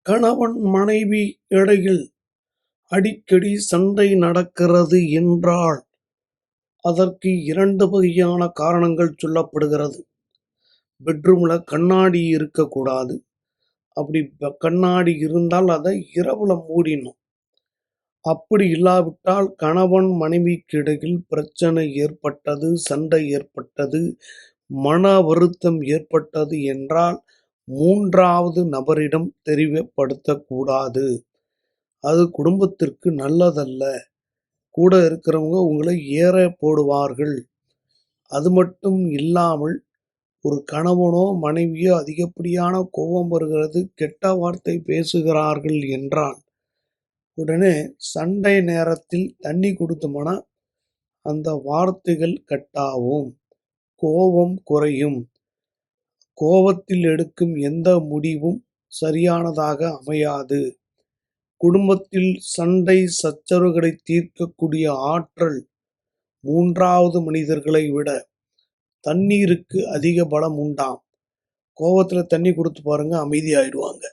கணவன் மனைவி இடையில் அடிக்கடி சண்டை நடக்கிறது என்றால் அதற்கு 2 வகையான காரணங்கள் சொல்லப்படுகிறது. பெட்ரூம்ல கண்ணாடி இருக்கக்கூடாது. அப்படி கண்ணாடி இருந்தால் அதை இரவுல மூடிடணும். அப்படி இல்லாவிட்டால் கணவன் மனைவிக்கு இடையில் பிரச்சனை ஏற்பட்டது, சண்டை ஏற்பட்டது, மன வருத்தம் ஏற்பட்டது என்றால் 3வது நபரிடம் தெரியப்படுத்தக்கூடாது. அது குடும்பத்திற்கு நல்லதல்ல. கூட இருக்கிறவங்க உங்களை ஏற போடுவார்கள். அது மட்டும் இல்லாமல் ஒரு கணவனோ மனைவியோ அதிகப்படியான கோபம் வருகிறது, கெட்ட வார்த்தை பேசுகிறார்கள் என்றால் உடனே சண்டை நேரத்தில் தண்ணி கொடுத்தோம்னா அந்த வார்த்தைகள் கட்டாகும், கோபம் குறையும். கோபத்தில் எடுக்கும் எந்த முடிவும் சரியானதாக அமையாது. குடும்பத்தில் சண்டை சச்சரவுகளை தீர்க்கக்கூடிய ஆற்றல் 3வது மனிதர்களை விட தண்ணீருக்கு அதிக பலம் உண்டாம். கோபத்துல தண்ணி கொடுத்து பாருங்க, அமைதியாயிடுவாங்க.